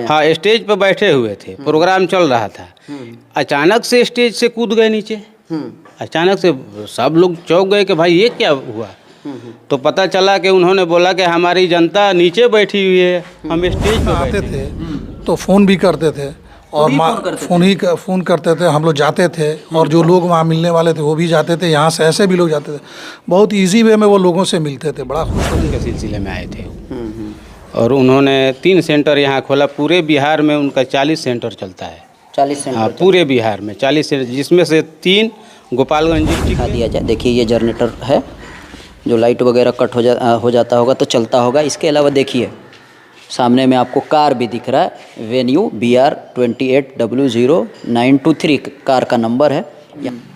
हाँ, स्टेज पर बैठे हुए थे, प्रोग्राम चल रहा था। अचानक से स्टेज से कूद गए नीचे। अचानक से सब लोग चौंक गए कि भाई ये क्या हुआ। तो पता चला कि उन्होंने बोला कि हमारी जनता नीचे बैठी हुई है, हम स्टेज पर आते बैठे थे तो फ़ोन भी करते थे और फ़ोन करते थे। हम लोग जाते थे और जो लोग वहाँ मिलने वाले थे वो भी जाते थे, यहाँ से ऐसे भी लोग जाते थे। बहुत इजी वे में वो लोगों से मिलते थे, बड़ा खुश होते के सिलसिले में आए थे। और उन्होंने 3 सेंटर यहाँ खोला। पूरे बिहार में उनका 40 सेंटर चलता है। 40 हाँ, सेंटर पूरे बिहार में 40 सेंटर, जिसमें से 3 गोपालगंज डिस्ट्रिक्ट दिखा में। दिया जाए। देखिए ये जनरेटर है, जो लाइट वगैरह कट हो जाता होगा तो चलता होगा। इसके अलावा देखिए सामने में आपको कार भी दिख रहा है, वेन्यू BR28W0923 कार का नंबर है।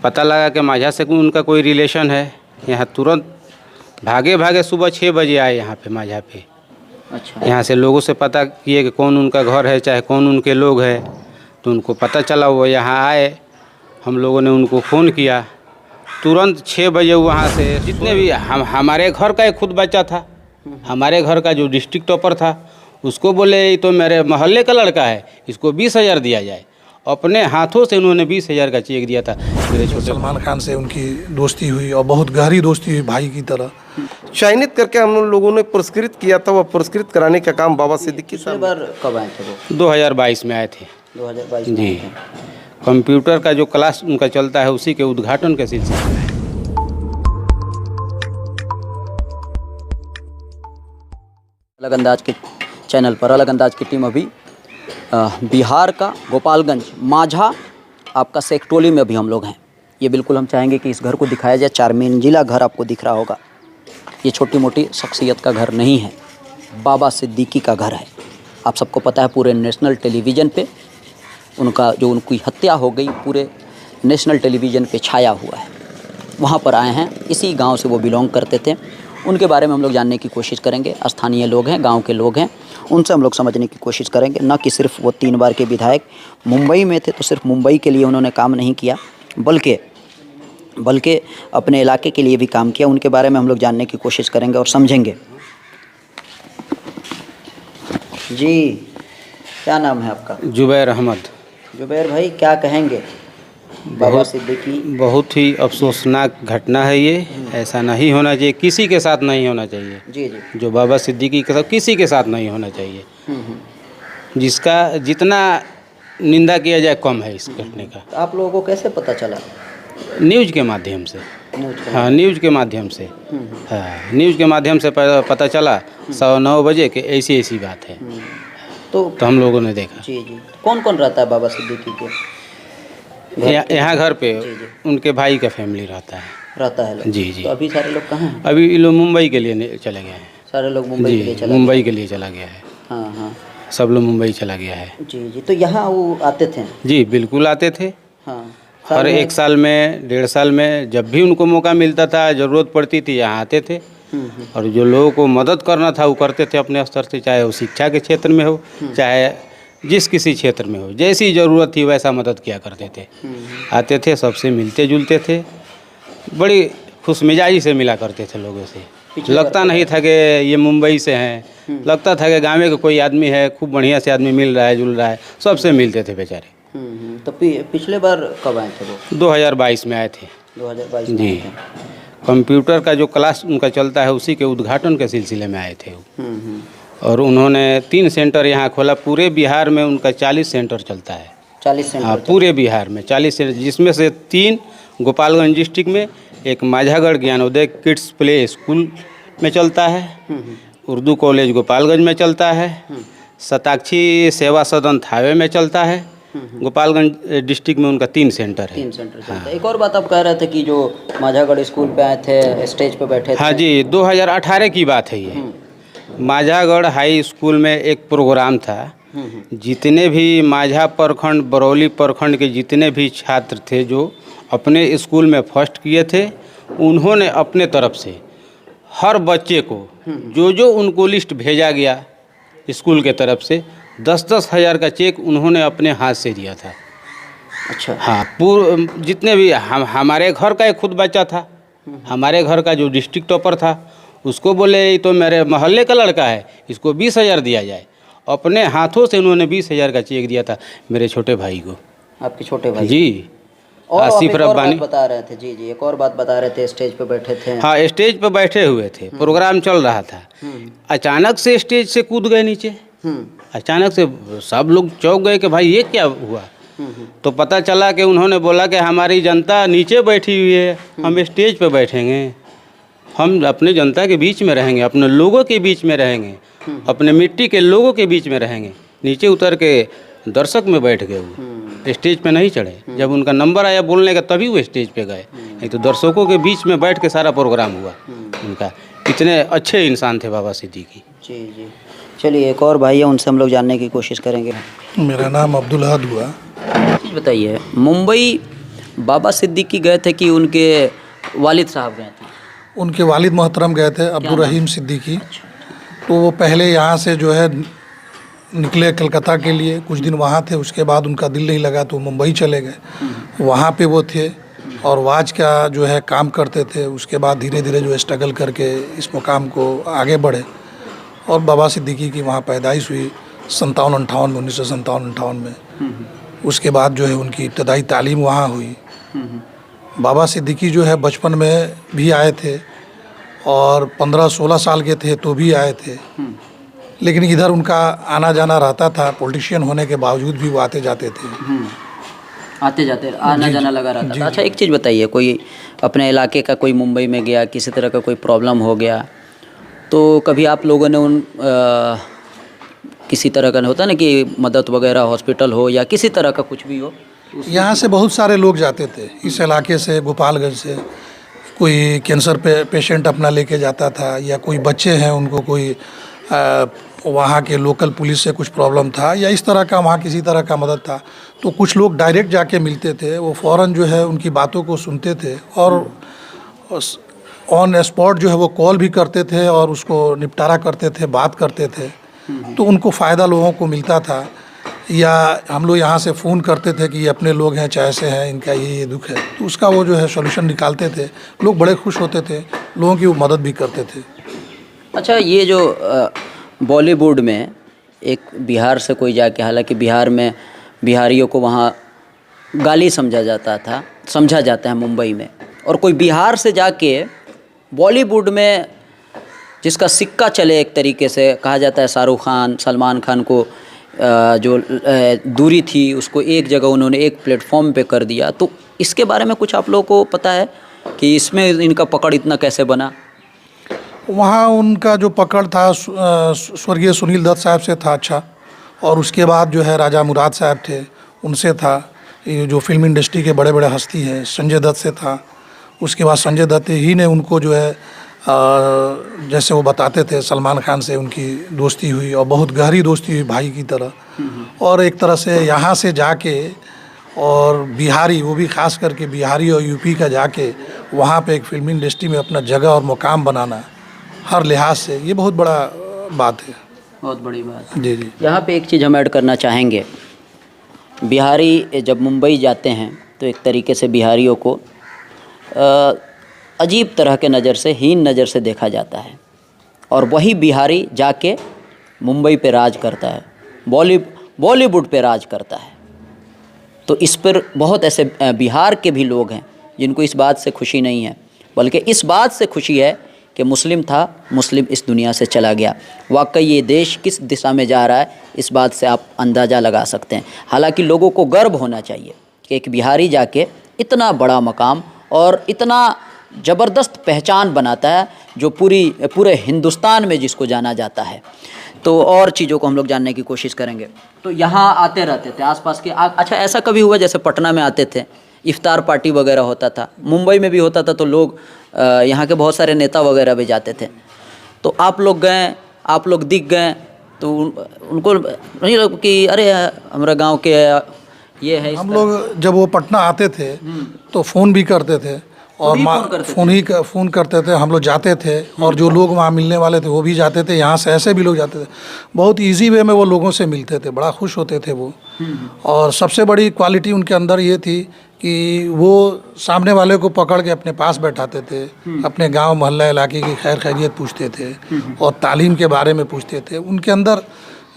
पता लगा कि माझा से उनका कोई रिलेशन है। यहाँ तुरंत भागे सुबह 6 बजे आए यहाँ पे, माझा पे। अच्छा, यहाँ से लोगों से पता किए कि कौन उनका घर है, चाहे कौन उनके लोग हैं। तो उनको पता चला, वो यहाँ आए। हम लोगों ने उनको फ़ोन किया, तुरंत 6 बजे वहाँ से जितने भी हमारे घर का एक खुद बच्चा था, हमारे घर का जो डिस्ट्रिक्ट टॉपर था, उसको बोले ये तो मेरे मोहल्ले का लड़का है, इसको 20,000 दिया जाए। अपने हाथों से उन्होंने 20,000 का चेक दिया था मेरे छोटे। सलमान खान से उनकी दोस्ती हुई और बहुत गहरी दोस्ती हुई, भाई की तरह। चयनित करके हम लोगों ने पुरस्कृत किया था। वह पुरस्कृत कराने का काम बाबा सिद्दीकी पिछली साहब बार कब आए थे वो? 2022 में आए थे 2022 में जी। आए थे। कंप्यूटर का जो क्लास उनका चलता है, उसी के उद्घाटन के सिलसिले में। अलग अंदाज के चैनल पर अलग अंदाज की टीम अभी बिहार का गोपालगंज माझा आपका सेक्टोली में अभी हम लोग हैं। ये बिल्कुल हम चाहेंगे कि इस घर को दिखाया जाए। 4 मंजिला घर आपको दिख रहा होगा। ये छोटी मोटी शख्सियत का घर नहीं है, बाबा सिद्दीकी का घर है। आप सबको पता है, पूरे नेशनल टेलीविज़न पे उनकी हत्या हो गई, पूरे नेशनल टेलीविज़न पे छाया हुआ है। वहाँ पर आए हैं, इसी गांव से वो बिलोंग करते थे। उनके बारे में हम लोग जानने की कोशिश करेंगे। स्थानीय लोग हैं, गांव के लोग हैं, उनसे हम लोग समझने की कोशिश करेंगे। न कि सिर्फ वो 3 बार के विधायक मुंबई में थे तो सिर्फ मुंबई के लिए उन्होंने काम नहीं किया, बल्कि अपने इलाके के लिए भी काम किया। उनके बारे में हम लोग जानने की कोशिश करेंगे और समझेंगे। जी, क्या नाम है आपका? जुबैर अहमद। जुबैर भाई, क्या कहेंगे बाबा सिद्दीकी? बहुत ही अफसोसनाक घटना है ये। ऐसा नहीं होना चाहिए, किसी के साथ नहीं होना चाहिए। जी जी। जो बाबा सिद्दीकी के साथ, किसी के साथ नहीं होना चाहिए। जिसका जितना निंदा किया जाए कम है इस घटने का। आप लोगों को कैसे पता चला? न्यूज़ के माध्यम से। हाँ, न्यूज़ के माध्यम से। हाँ, न्यूज़ के माध्यम से पता चला 9:15 बजे कि ऐसी बात है। तो हम लोगों ने देखा। जी जी। कौन कौन रहता है बाबा सिद्दीकी के? यहाँ घर पे उनके भाई का फैमिली रहता है लोग। जी जी। तो अभी सारे लोग कहाँ हैं? अभी ये लोग मुंबई के लिए चले गए हैं। सारे लोग मुंबई के लिए चले मुंबई के लिए चला गया है। हाँ हाँ। सब लोग मुंबई चला गया है। जी जी। तो यहाँ वो आते थे? जी बिल्कुल आते थे। हाँ। हर 1 साल में, 1.5 साल में, जब भी उनको मौका मिलता था, ज़रूरत पड़ती थी, यहाँ आते थे। और जो लोगों को मदद करना था वो करते थे अपने स्तर से, चाहे वो शिक्षा के क्षेत्र में हो, चाहे जिस किसी क्षेत्र में हो। जैसी ज़रूरत थी वैसा मदद किया करते थे। आते थे, सबसे मिलते जुलते थे, बड़ी खुशमिजाजी से मिला करते थे लोगों से। लगता नहीं था कि ये मुंबई से हैं, लगता था कि गाँव के कोई आदमी है, खूब बढ़िया से आदमी मिल रहा है, जुल रहा है। सबसे मिलते थे बेचारे। तो पिछले बार कब आए थे वो? 2022 में आए थे 2022 में जी। आए थे। कंप्यूटर का जो क्लास उनका चलता है, उसी के उद्घाटन के सिलसिले में आए थे वो। और उन्होंने 3 सेंटर यहाँ खोला। पूरे बिहार में उनका 40 सेंटर चलता है। 40 सेंटर? हाँ, पूरे बिहार में 40 सेंटर, जिसमें से 3 गोपालगंज डिस्ट्रिक्ट में, एक Majhagarh Gyanoday kids play school में चलता है, उर्दू कॉलेज गोपालगंज में चलता है, शताक्षी सेवा सदन थावे में चलता है। गोपालगंज डिस्ट्रिक्ट में उनका 3 सेंटर है। 3 सेंटर चलता है। एक और बात आप कह रहे थे कि जो माझागढ़ स्कूल पे आए थे, स्टेज पे बैठे थे। हाँ जी, 2018 की बात है ये। माझागढ़ हाई स्कूल में एक प्रोग्राम था। जितने भी माझा प्रखंड, बरौली प्रखंड के जितने भी छात्र थे जो अपने स्कूल में फर्स्ट किए थे, उन्होंने अपने तरफ से हर बच्चे को जो उनको लिस्ट भेजा गया स्कूल के तरफ से, 10-10 हज़ार का चेक उन्होंने अपने हाथ से दिया था। अच्छा। हाँ, जितने भी हमारे घर का एक खुद बच्चा था, हमारे घर का जो डिस्ट्रिक्ट टॉपर था, उसको बोले ये तो मेरे मोहल्ले का लड़का है, इसको 20,000 दिया जाए। अपने हाथों से उन्होंने 20,000 का चेक दिया था मेरे छोटे भाई को। आपके छोटे भाई? जी। और आप आसिफ एक और बात रब्बानी। बता रहे थे। जी जी, एक और बात बता रहे थे, स्टेज पे बैठे थे। हाँ, स्टेज पर बैठे हुए थे, प्रोग्राम चल रहा था, अचानक से स्टेज से कूद गए नीचे। अचानक से सब लोग चौंक गए कि भाई ये क्या हुआ। तो पता चला कि उन्होंने बोला कि हमारी जनता नीचे बैठी हुई है, हम स्टेज पे बैठेंगे, हम अपने जनता के बीच में रहेंगे, अपने लोगों के बीच में रहेंगे, अपने मिट्टी के लोगों के बीच में रहेंगे। नीचे उतर के दर्शक में बैठ गए, वो स्टेज पे नहीं चढ़े। जब उनका नंबर आया बोलने का तभी वो स्टेज पे गए, नहीं तो दर्शकों के बीच में बैठ के सारा प्रोग्राम हुआ उनका। इतने अच्छे इंसान थे बाबा सिद्दीकी। जी जी, चलिए एक और भाई है, उनसे हम लोग जानने की कोशिश करेंगे। मेरा नाम अब्दुल अहद हुआ। चीज़ बताइए, मुंबई बाबा सिद्दीकी गए थे कि उनके वालिद साहब गए थे? उनके वालिद मोहतरम गए थे, अब्दुल रहीम सिद्दीकी। तो वो पहले यहाँ से जो है निकले कलकत्ता के लिए, कुछ दिन वहाँ थे, उसके बाद उनका दिल नहीं लगा तो मुंबई चले गए। वहाँ पे वो थे और वाज का जो है काम करते थे। उसके बाद धीरे धीरे जो स्ट्रगल करके इस मुकाम को आगे बढ़े और बाबा सिद्दीकी की वहाँ पैदाइश हुई 57-58 में, 1957-58 में। उसके बाद जो है उनकी इब्तदाई तालीम वहाँ हुई। बाबा सिद्दीकी जो है बचपन में भी आए थे और 15-16 साल के थे तो भी आए थे, लेकिन इधर उनका आना जाना रहता था। पॉलिटिशियन होने के बावजूद भी वो आते जाते थे। आते जाते आना जाना लगा रहता था। अच्छा, एक चीज़ बताइए, कोई अपने इलाके का कोई मुंबई में गया, किसी तरह का कोई प्रॉब्लम हो गया तो कभी आप लोगों ने किसी तरह का होता ना कि मदद वगैरह, हॉस्पिटल हो या किसी तरह का कुछ भी हो? यहाँ से बहुत सारे लोग जाते थे, इस इलाके से, गोपालगंज से। कोई कैंसर पेशेंट अपना लेके जाता था, या कोई बच्चे हैं उनको कोई वहाँ के लोकल पुलिस से कुछ प्रॉब्लम था या इस तरह का, वहाँ किसी तरह का मदद था तो कुछ लोग डायरेक्ट जाके मिलते थे। वो फ़ौरन जो है उनकी बातों को सुनते थे और ऑन स्पॉट जो है वो कॉल भी करते थे और उसको निपटारा करते थे, बात करते थे। तो उनको फ़ायदा लोगों को मिलता था। या हम लोग यहाँ से फ़ोन करते थे कि ये अपने लोग हैं, चाहे से हैं, इनका ये दुख है, तो उसका वो जो है सॉल्यूशन निकालते थे। लोग बड़े खुश होते थे, लोगों की वो मदद भी करते थे। अच्छा, ये जो बॉलीवुड में एक बिहार से कोई जाके, हालांकि बिहार में बिहारियों को वहाँ गाली समझा जाता है मुंबई में, और कोई बिहार से जाके बॉलीवुड में जिसका सिक्का चले, एक तरीके से कहा जाता है, शाहरुख खान, सलमान खान को जो दूरी थी उसको एक जगह उन्होंने एक प्लेटफॉर्म पे कर दिया। तो इसके बारे में कुछ आप लोगों को पता है कि इसमें इनका पकड़ इतना कैसे बना? वहाँ उनका जो पकड़ था स्वर्गीय सुनील दत्त साहब से था, अच्छा, और उसके बाद जो है राजा मुराद साहब थे, उनसे था। ये जो फिल्म इंडस्ट्री के बड़े बड़े हस्ती हैं, संजय दत्त से था। उसके बाद संजय दत्त ही ने उनको जो है जैसे वो बताते थे, सलमान खान से उनकी दोस्ती हुई और बहुत गहरी दोस्ती हुई, भाई की तरह। और एक तरह से यहाँ से जाके और बिहारी, वो भी खास करके बिहारी और यूपी का जाके वहाँ पे एक फिल्म इंडस्ट्री में अपना जगह और मुकाम बनाना, हर लिहाज से ये बहुत बड़ा बात है, बहुत बड़ी बात। जी जी। यहाँ पे एक चीज़ हम ऐड करना चाहेंगे, बिहारी जब मुंबई जाते हैं तो एक तरीके से बिहारियों को अजीब तरह के नज़र से, हीन नज़र से देखा जाता है, और वही बिहारी जाके मुंबई पे राज करता है, बॉलीवुड पे राज करता है। तो इस पर बहुत ऐसे बिहार के भी लोग हैं जिनको इस बात से खुशी नहीं है, बल्कि इस बात से खुशी है कि मुस्लिम था, मुस्लिम इस दुनिया से चला गया। वाकई ये देश किस दिशा में जा रहा है, इस बात से आप अंदाज़ा लगा सकते हैं। हालांकि लोगों को गर्व होना चाहिए कि एक बिहारी जाके इतना बड़ा मकाम और इतना ज़बरदस्त पहचान बनाता है, जो पूरे हिंदुस्तान में जिसको जाना जाता है। तो और चीज़ों को हम लोग जानने की कोशिश करेंगे। तो यहाँ आते रहते थे आसपास के अच्छा, ऐसा कभी हुआ जैसे पटना में आते थे, इफ्तार पार्टी वगैरह होता था, मुंबई में भी होता था, तो लोग यहाँ के बहुत सारे नेता वगैरह भी जाते थे, तो आप लोग गए, आप लोग दिख गए, तो उनको नहीं लगा कि अरे हमारा गांव के ये है? हम लोग जब वो पटना आते थे तो फ़ोन भी करते थे और फ़ोन करते थे, हम लोग जाते थे और जो लोग वहाँ मिलने वाले थे वो भी जाते थे, यहाँ से ऐसे भी लोग जाते थे। बहुत इजी वे में वो लोगों से मिलते थे, बड़ा खुश होते थे वो। और सबसे बड़ी क्वालिटी उनके अंदर ये थी कि वो सामने वाले को पकड़ के अपने पास बैठाते थे, अपने गांव मोहल्ला इलाके की खैर खैरियत पूछते थे और तालीम के बारे में पूछते थे। उनके अंदर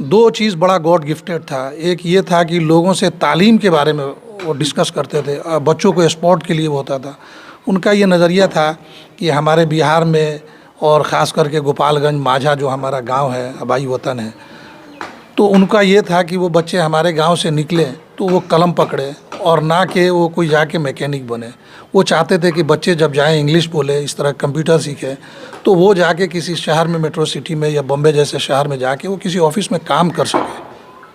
दो चीज़ बड़ा गॉड गिफ्टेड था। एक ये था कि लोगों से तालीम के बारे में वो डिस्कस करते थे, बच्चों को स्पोर्ट के लिए वो होता था। उनका ये नज़रिया था कि हमारे बिहार में और ख़ास करके गोपालगंज माझा जो हमारा गांव है, आबाई वतन है, तो उनका ये था कि वो बच्चे हमारे गांव से निकले तो वो कलम पकड़े और ना कि वो कोई जाके मैकेनिक बने। वो चाहते थे कि बच्चे जब जाएं इंग्लिश बोले, इस तरह कंप्यूटर सीखे, तो वो जाके किसी शहर में, मेट्रो सिटी में या बॉम्बे जैसे शहर में जाके वो किसी ऑफिस में काम कर सके।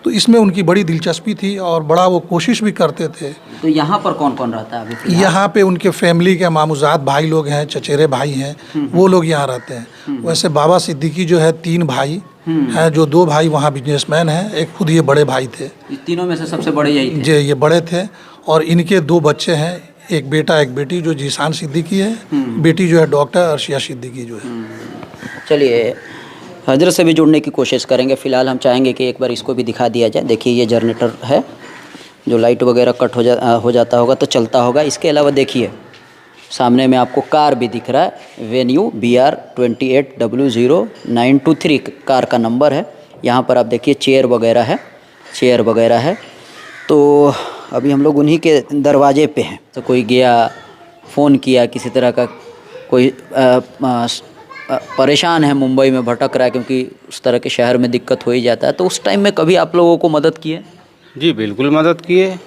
तो इसमें उनकी बड़ी दिलचस्पी थी और बड़ा वो कोशिश भी करते थे। तो यहाँ पर कौन कौन रहता है अभी? यहाँ पे उनके फैमिली के मामूजात भाई लोग हैं, चचेरे भाई हैं, वो लोग यहाँ रहते हैं। वैसे बाबा सिद्दीकी जो है 3 भाई हैं, जो 2 भाई वहाँ बिजनेसमैन हैं, एक खुद ये बड़े भाई थे। इस तीनों में से सबसे बड़े यही थे? जी, ये बड़े थे और इनके 2 बच्चे हैं, एक बेटा एक बेटी, जो जीशान सिद्दीकी है, बेटी जो है डॉक्टर अर्शिया सिद्दीकी जो है। चलिए हजरत से भी जुड़ने की कोशिश करेंगे। फ़िलहाल हम चाहेंगे कि एक बार इसको भी दिखा दिया जाए। देखिए ये जनरेटर है, जो लाइट वगैरह कट हो जाता होगा तो चलता होगा। इसके अलावा देखिए सामने में आपको कार भी दिख रहा है, वेन्यू BR 28W0923 कार का नंबर है। यहाँ पर आप देखिए चेयर वगैरह है। तो अभी हम लोग उन्हीं के दरवाजे पे हैं। तो कोई गया, फ़ोन किया, किसी तरह का कोई परेशान है, मुंबई में भटक रहा है, क्योंकि उस तरह के शहर में दिक्कत हो ही जाता है, तो उस टाइम में कभी आप लोगों को मदद किए? जी बिल्कुल मदद किए।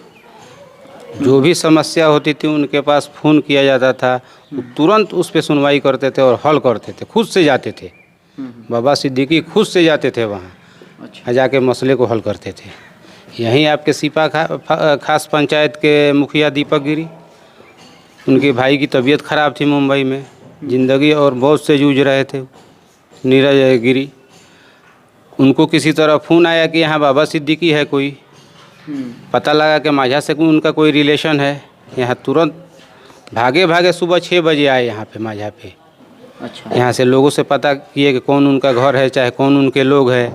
जो भी समस्या होती थी उनके पास फ़ोन किया जाता था, वो तुरंत उस पर सुनवाई करते थे और हल करते थे। खुद से जाते थे, बाबा सिद्दीकी खुद से जाते थे वहाँ। अच्छा। जाके मसले को हल करते थे। यहीं आपके सीपा खास पंचायत के मुखिया दीपक गिरी, उनके भाई की तबीयत ख़राब थी मुंबई में, ज़िंदगी और मौत से जूझ रहे थे, नीरज गिरी। उनको किसी तरह फ़ोन आया कि यहाँ बाबा सिद्दीकी है कोई। पता लगा कि माझा से उनका कोई रिलेशन है। यहाँ तुरंत भागे सुबह 6 बजे आए यहाँ पे माझा पे। अच्छा। यहाँ से लोगों से पता किए कि कौन उनका घर है, चाहे कौन उनके लोग हैं।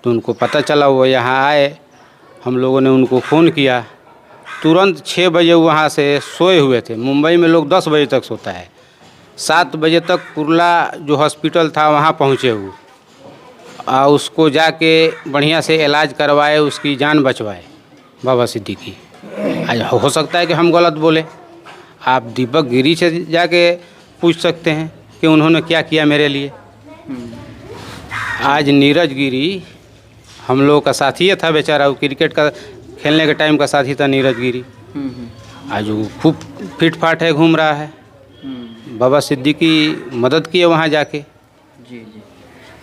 तो उनको पता चला, वो यहाँ आए। हम लोगों ने उनको फ़ोन किया, तुरंत 6 बजे वहाँ से सोए हुए थे। मुंबई में लोग 10 बजे तक सोता है। 7 बजे तक कुर्ला जो हॉस्पिटल था वहाँ पहुँचे वो, उसको जाके बढ़िया से इलाज करवाए, उसकी जान बचवाए बाबा सिद्दीकी। आज हो सकता है कि हम गलत बोले, आप दीपक गिरी से जाके पूछ सकते हैं कि उन्होंने क्या किया मेरे लिए। आज नीरज गिरी हम लोगों का साथी था बेचारा, वो क्रिकेट का खेलने के टाइम का साथी था नीरज गिरी। आज वो खूब फिट फाट है, घूम रहा है। बाबा सिद्दीकी मदद किए वहाँ जाके। जी।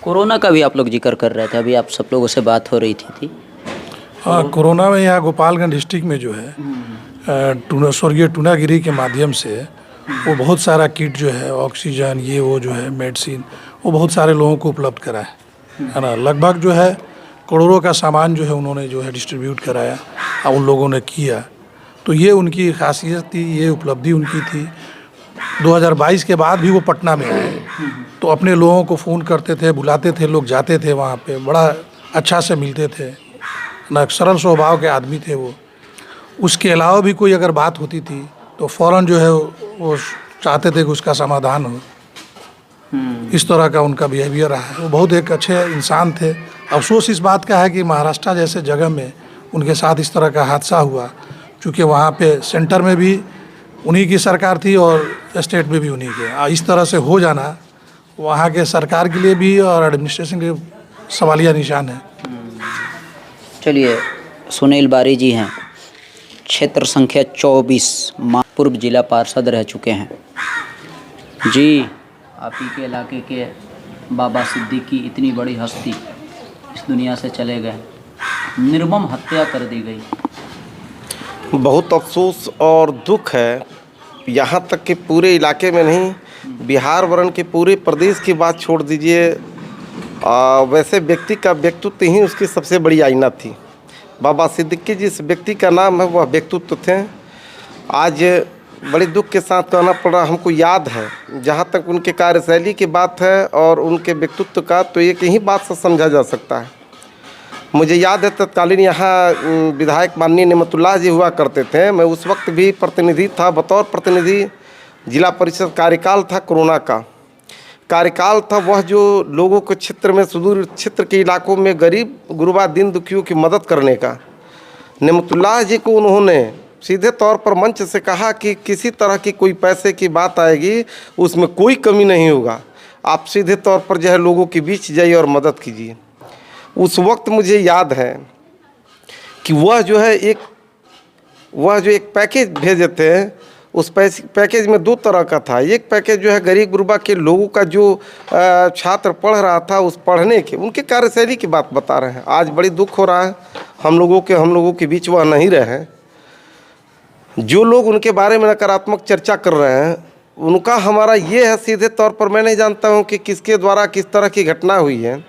कोरोना का भी आप लोग जिक्र कर रहे थे, अभी आप सब लोगों से बात हो रही थी। हाँ, कोरोना में यहाँ गोपालगंज डिस्ट्रिक्ट में जो है स्वर्गीय टूनागिरी के माध्यम से वो बहुत सारा किट जो है, ऑक्सीजन, ये वो जो है मेडिसिन, वो बहुत सारे लोगों को उपलब्ध करा है ना। लगभग जो है करोड़ों का सामान जो है उन्होंने जो है डिस्ट्रीब्यूट कराया और उन लोगों ने किया। तो ये उनकी खासियत थी, ये उपलब्धि उनकी थी। 2022 के बाद भी वो पटना में आए, तो अपने लोगों को फ़ोन करते थे, बुलाते थे, लोग जाते थे वहाँ पे, बड़ा अच्छा से मिलते थे ना। सरल स्वभाव के आदमी थे वो। उसके अलावा भी कोई अगर बात होती थी तो फ़ौरन जो है वो चाहते थे कि उसका समाधान हो। इस तरह का उनका बिहेवियर रहा है। वो बहुत एक अच्छे इंसान थे। अफसोस इस बात का है कि महाराष्ट्र जैसे जगह में उनके साथ इस तरह का हादसा हुआ, क्योंकि वहाँ पे सेंटर में भी उन्हीं की सरकार थी और स्टेट में भी उन्हीं के। इस तरह से हो जाना वहाँ के सरकार के लिए भी और एडमिनिस्ट्रेशन के सवालिया निशान है। चलिए, सुनील बारी जी हैं, क्षेत्र संख्या 24, पूर्व जिला पार्षद रह चुके हैं जी। आप ही के इलाके के बाबा सिद्दीकी, इतनी बड़ी हस्ती, इस दुनिया से चले गए, निर्मम हत्या कर दी गई। बहुत अफसोस और दुख है। यहाँ तक कि पूरे इलाके में नहीं, बिहार वरण के पूरे प्रदेश की बात छोड़ दीजिए, वैसे व्यक्ति का व्यक्तित्व ही उसकी सबसे बड़ी आईना थी। बाबा सिद्दीकी जिस व्यक्ति का नाम है वह व्यक्तित्व थे। आज बड़े दुख के साथ कहना पड़ रहा, हमको याद है, जहाँ तक उनके कार्यशैली की बात है और उनके व्यक्तित्व का, तो एक ही बात से समझा जा सकता है। मुझे याद है तत्कालीन यहाँ विधायक माननीय नेमतुल्लाह जी हुआ करते थे। मैं उस वक्त भी प्रतिनिधि था, बतौर प्रतिनिधि। जिला परिषद कार्यकाल था कोरोना का। कार्यकाल था वह जो लोगों के क्षेत्र में, सुदूर क्षेत्र के इलाकों में गरीब गुरबा दीन दुखियों की मदद करने का, नेमतुल्लाह जी को उन्होंने सीधे तौर पर मंच से कहा कि किसी तरह की कोई पैसे की बात आएगी उसमें कोई कमी नहीं होगा, आप सीधे तौर पर जो है लोगों के बीच जाइए और मदद कीजिए। उस वक्त मुझे याद है कि वह जो एक पैकेज भेजे थे, उस पैकेज में 2 तरह का था। एक पैकेज जो है गरीब गुरबा के लोगों का जो छात्र पढ़ रहा था उस पढ़ने के उनके कार्यशैली की बात बता रहे हैं। आज बड़ी दुख हो रहा है हम लोगों के बीच वह नहीं रहे हैं। जो लोग उनके बारे में नकारात्मक चर्चा कर रहे हैं उनका हमारा ये है सीधे तौर पर, मैं नहीं जानता हूँ कि किसके द्वारा किस तरह की घटना हुई है।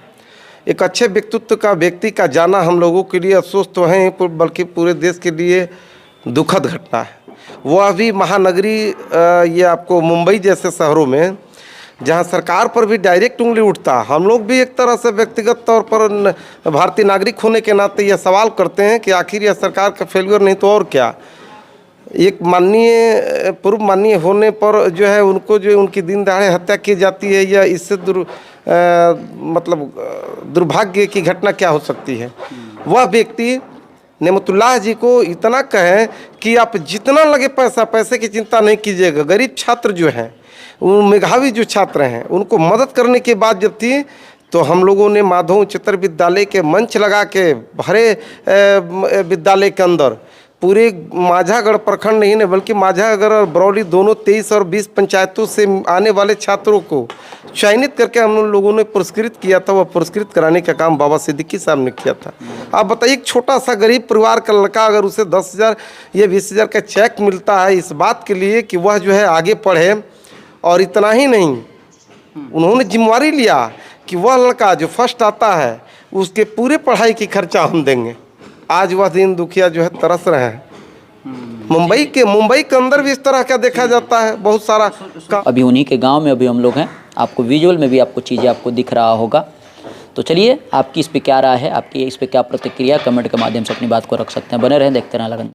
एक अच्छे व्यक्तित्व का व्यक्ति का जाना हम लोगों के लिए अफसोस तो है बल्कि पूरे देश के लिए दुखद घटना है। वह भी महानगरी ये आपको मुंबई जैसे शहरों में जहाँ सरकार पर भी डायरेक्ट उंगली उठता, हम लोग भी एक तरह से व्यक्तिगत तौर पर भारतीय नागरिक होने के नाते यह सवाल करते हैं कि आखिर यह सरकार का फेलियर नहीं तो और क्या। एक पूर्व माननीय होने पर जो है उनको जो उनकी दिन दहाड़े हत्या की जाती है, या इससे दुर्भाग्य की घटना क्या हो सकती है। वह व्यक्ति नेमतुल्लाह जी को इतना कहें कि आप जितना लगे पैसे की चिंता नहीं कीजिएगा। गरीब छात्र जो हैं, वो मेधावी जो छात्र हैं, उनको मदद करने की बात जब थी तो हम लोगों ने माधव उच्चतर विद्यालय के मंच लगा के भरे विद्यालय के अंदर पूरे माझागढ़ प्रखंड नहीं बल्कि माझागढ़ और बरौली दोनों 23 और 20 पंचायतों से आने वाले छात्रों को चयनित करके हम लोगों ने पुरस्कृत किया था। वह पुरस्कृत कराने का काम बाबा सिद्दीकी साहब ने किया था। आप बताइए, एक छोटा सा गरीब परिवार का लड़का अगर उसे 10,000 या 20,000 का चेक मिलता है इस बात के लिए कि वह जो है आगे पढ़े, और इतना ही नहीं उन्होंने जिम्मेवारी लिया कि वह लड़का जो फर्स्ट आता है उसके पूरे पढ़ाई की खर्चा हम देंगे। आज वह दिन दुखिया जो है तरस रहे हैं। मुंबई के अंदर भी इस तरह का देखा जाता है बहुत सारा। अभी उन्हीं के गांव में अभी हम लोग हैं, आपको विजुअल में भी आपको चीज़ें आपको दिख रहा होगा। तो चलिए, आपकी इस पे क्या राय है, आपकी इस पे क्या प्रतिक्रिया, कमेंट के माध्यम से अपनी बात को रख सकते हैं। बने रहें, देखते रहें लगन।